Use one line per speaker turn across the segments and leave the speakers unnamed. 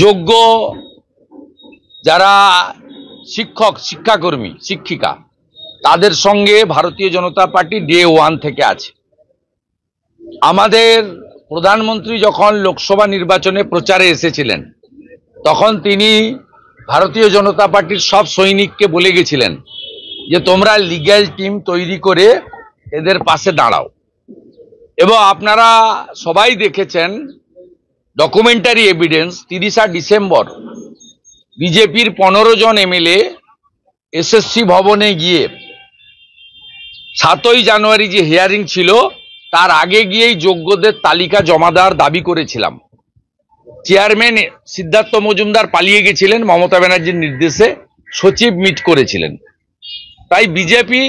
যোগ্য যারা শিক্ষক, শিক্ষাকর্মী, শিক্ষিকা তাদের সঙ্গে ভারতীয় জনতা পার্টি ডে ওয়ান থেকে আছে। আমাদের প্রধানমন্ত্রী যখন লোকসভা নির্বাচনে প্রচারে এসেছিলেন তখন তিনি ভারতীয় জনতা পার্টির সব সৈনিককে বলে গেছিলেন যে তোমরা লিগ্যাল টিম তৈরি করে এদের পাশে দাঁড়াও। এবং আপনারা সবাই দেখেছেন ডকুমেন্টারি এভিডেন্স, 30 ডিসেম্বর বিজেপির 15 জন এমএলএ এসএসসি ভবনে গিয়ে 7ই জানুয়ারি যে হিয়ারিং ছিল তার আগে গিয়েই যোগ্যদের তালিকা জমা দেওয়ার দাবি করেছিলাম। চেয়ারম্যান সিদ্ধার্থ মজুমদার পালিয়ে গেছিলেন, মমতা ব্যানার্জির নির্দেশে সচিব মিট করেছিলেন। তাই বিজেপি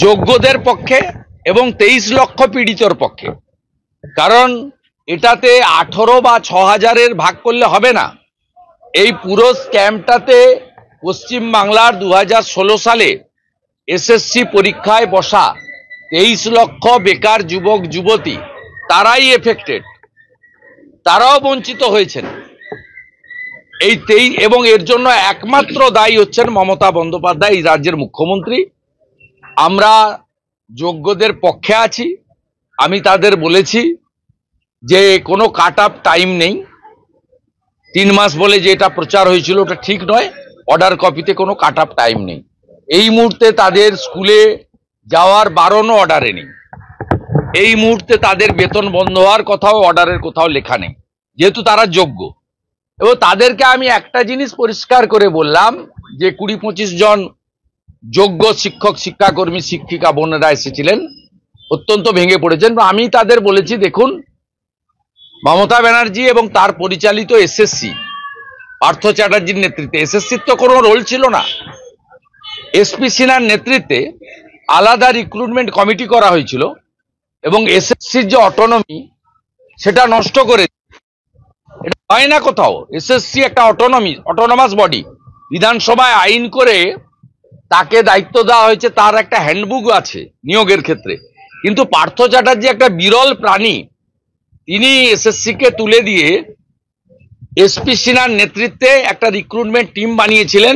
যোগ্যদের পক্ষে এবং 23 লক্ষ পীড়িতর পক্ষে। কারণ এটাতে 18 বা 6000-এর ভাগ করলে হবে না। এই পুরো স্ক্যামটাতে পশ্চিমবাংলার 2016 সালে এসএসসি পরীক্ষায় বসা 23 লক্ষ বেকার যুবক যুবতী তারাই এফেক্টেড, তারাও বঞ্চিত হয়েছেন। এবং এর জন্য একমাত্র দায়ী হচ্ছেন মমতা বন্দ্যোপাধ্যায়, এই রাজ্যের মুখ্যমন্ত্রী। আমরা যোগ্যদের পক্ষে আছি। আমি তাদের বলেছি যে কোনো কাট অফ টাইম নেই। 3 মাস বলে যে এটা প্রচার হয়েছিল ওটা ঠিক নয়। অর্ডার কপিতে কোনো কাট অফ টাইম নেই। এই মুহূর্তে তাদের স্কুলে যাওয়ার বারণও অর্ডারে নেই। এই মুহূর্তে তাদের বেতন বন্ধ হওয়ার কথাও অর্ডারের কোথাও লেখা নেই, যেহেতু তারা যোগ্য। এবং তাদেরকে আমি একটা জিনিস পরিষ্কার করে বললাম যে 20-25 জন যোগ্য শিক্ষক, শিক্ষাকর্মী, শিক্ষিকা বোনেরা এসেছিলেন, অত্যন্ত ভেঙে পড়েছেন। আমি তাদের বলেছি, দেখুন মমতা ব্যানার্জি এবং তার পরিচালিত এসএসসি, পার্থ চ্যাটার্জির নেতৃত্বে, এসএসসির তো কোনো রোল ছিল না। এসপি সিনহার নেতৃত্বে আলাদা রিক্রুটমেন্ট কমিটি করা হয়েছিল এবং এসএসসির যে অটোনমি সেটা নষ্ট করে, এটা হয় না কোথাও। এসএসসি একটা অটোনমাস বডি, বিধানসভায় আইন করে তাকে দায়িত্ব দেওয়া হয়েছে, তার একটা হ্যান্ডবুক আছে নিয়োগের ক্ষেত্রে। কিন্তু পার্থ চ্যাটার্জি একটা বিরল প্রাণী, তিনি এসএসসিকে তুলে দিয়ে এসপি সিনহার নেতৃত্বে একটা রিক্রুটমেন্ট টিম বানিয়েছিলেন।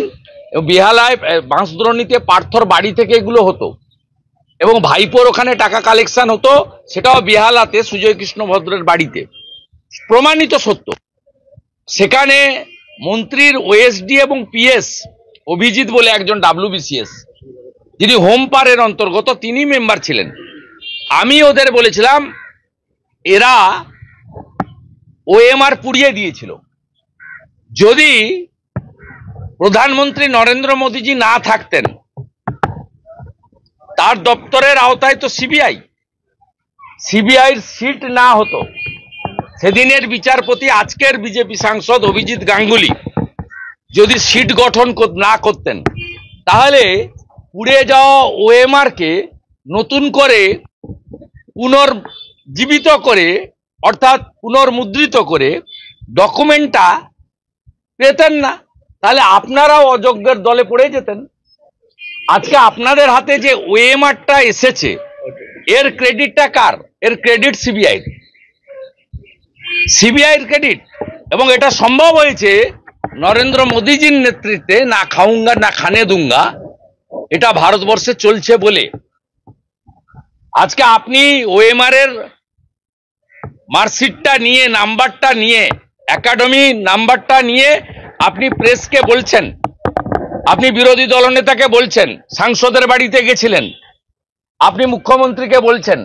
বেহালায় বাঁশদ্রোণীতে পার্থর বাড়ি থেকে এগুলো হতো এবং ভাইপোর ওখানে টাকা কালেকশন হতো, সেটাও বেহালাতে সুজয় কৃষ্ণ ভদ্রের বাড়িতে, প্রমাণিত সত্য। সেখানে মন্ত্রীর ওএসডি এবং পিএস অভিজিৎ বলে একজন ডাব্লিউবিসিএস, যিনি হোম পারের অন্তর্গত, তিনি মেম্বার ছিলেন। আমি ওদের বলেছিলাম এরা ওএমআর পুড়িয়ে দিয়েছিল। যদি প্রধানমন্ত্রী নরেন্দ্র মোদীজি না থাকতেন, তার দপ্তরের আওতায় তো সিবিআইয়ের সিট না হতো, সেদিনের বিচারপতি আজকের বিজেপি সাংসদ অভিজিৎ গাঙ্গুলি যদি সিট গঠন না করতেন, তাহলে পুড়ে যাওয়া ওএমআর কে নতুন করে পুনর্জীবিত করে, অর্থাৎ পুনর্মুদ্রিত করে ডকুমেন্টটা পেতেন না। তাহলে আপনারাও অযোগ্যের দলে পড়ে যেতেন। আজকে আপনাদের হাতে যে ওএমআরটা এসেছে, এর ক্রেডিটটা কার? এর ক্রেডিট সিবিআইয়ের ক্রেডিট। এবং এটা সম্ভব হয়েছে নরেন্দ্র মোদীজির নেতৃত্বে, না খাউঙ্গা না খানে দুঙ্গা, এটা ভারতবর্ষে চলছে বলে। আজকে আপনি ওএমআর এর মার্কশিটটা নিয়ে, নাম্বারটা নিয়ে, একাডেমি নাম্বারটা নিয়ে আপনি প্রেসকে বলছেন, আপনি বিরোধী দলনেতাকে বলছেন, সাংসদের বাড়িতে গেছিলেন, আপনি মুখ্যমন্ত্রীকে বলছেন,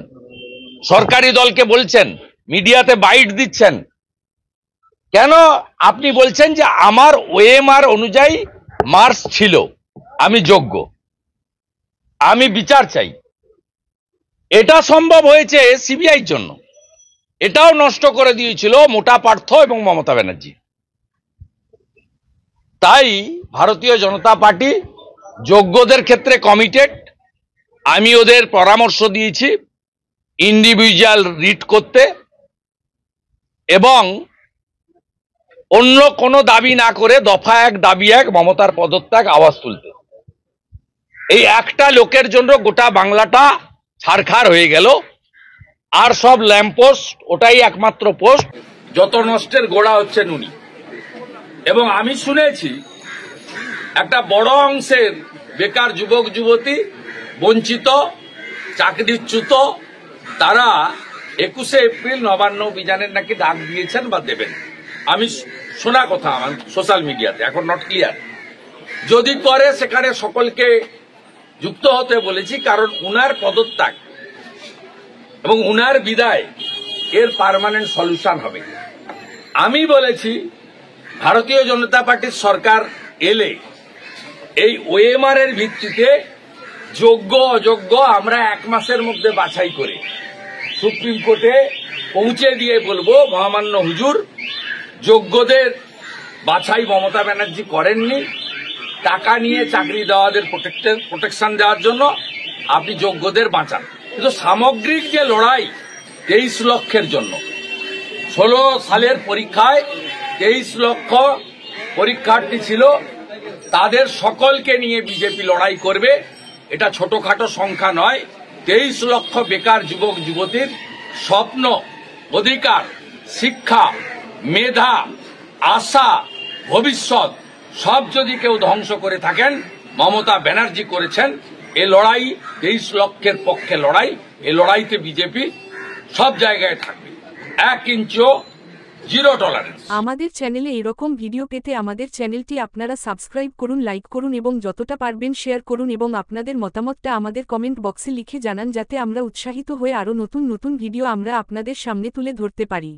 সরকারি দলকে বলছেন, মিডিয়াতে বাইট দিচ্ছেন। কেন? আপনি বলছেন যে আমার ওএমআর অনুযায়ী মার্কস ছিল, আমি যোগ্য, আমি বিচার চাই। এটা সম্ভব হয়েছে সিবিআইর জন্য। এটাও নষ্ট করে দিয়েছিল মোটা পার্থ এবং মমতা ব্যানার্জি। তাই ভারতীয় জনতা পার্টি যোগ্যদের ক্ষেত্রে কমিটেড। আমি ওদের পরামর্শ দিয়েছি ইন্ডিভিজুয়াল রিট করতে এবং অন্য কোনো দাবি না করে দফা 1 দাবি 1 মমতার পদত্যাগ আওয়াজ তুলতে। এই একটা লোকের জন্য গোটা বাংলাটা ছারখার হয়ে গেল। আর সব ল্যাম্পপোস্ট, ওটাই একমাত্র পোস্ট যত নষ্টের গোড়া হচ্ছেন উনি। এবং আমি শুনেছি একটা বড় অংশের বেকার যুবক যুবতী, বঞ্চিত, চাকরিচ্যুত, তারা 21শে এপ্রিল নবান্ন অভিযানের নাকি ডাক দিয়েছেন বা দেবেন। আমি শোনা কথা আমার সোশ্যাল মিডিয়াতে, এখন নট ক্লিয়ার। যদি করে সেখানে সকলকে যুক্ত হতে বলেছি, কারণ উনার পদত্যাগ এবং উনার বিদায় এর পার্মানেন্ট সলিউশন হবে। আমি বলেছি ভারতীয় জনতা পার্টির সরকার এলে এই ওএমআর এর ভিত্তিতে যোগ্য অযোগ্য আমরা 1 মাসের মধ্যে বাছাই করে সুপ্রিম কোর্টে পৌঁছে দিয়ে বলবো, মহামান্য হুজুর, যোগ্যদের বাছাই মমতা ব্যানার্জি করেননি, টাকা নিয়ে চাকরি দেওয়াদের প্রোটেকশন দেওয়ার জন্য আপনি যোগ্যদের বাঁচান। কিন্তু সামগ্রিক যে লড়াই 23 লক্ষের জন্য, 16 সালের পরীক্ষায় 23 লক্ষ পরীক্ষার্থী ছিল, তাদের সকলকে নিয়ে বিজেপি লড়াই করবে। এটা ছোটখাটো সংখ্যা নয়। 23 লক্ষ বেকার যুবক যুবতীর স্বপ্ন, অধিকার, শিক্ষা, মেধা, আশা, ভবিষ্যৎ সব যদি কেউ ধ্বংস করে থাকেন, মমতা ব্যানার্জি করেছেন। এ লড়াই 23 লক্ষের পক্ষে লড়াই। এ লড়াইতে বিজেপি সব জায়গায় থাকবে, 1 ইঞ্চিও জিরো টলারেন্স।
আমাদের চ্যানেলে এরকম ভিডিও পেতে আমাদের চ্যানেলটি আপনারা সাবস্ক্রাইব করুন, লাইক করুন এবং যতটা পারবেন শেয়ার করুন এবং আপনাদের মতামতটা আমাদের কমেন্ট বক্সে লিখে জানান, যাতে আমরা উৎসাহিত হয়ে আরও নতুন নতুন ভিডিও আমরা আপনাদের সামনে তুলে ধরতে পারি।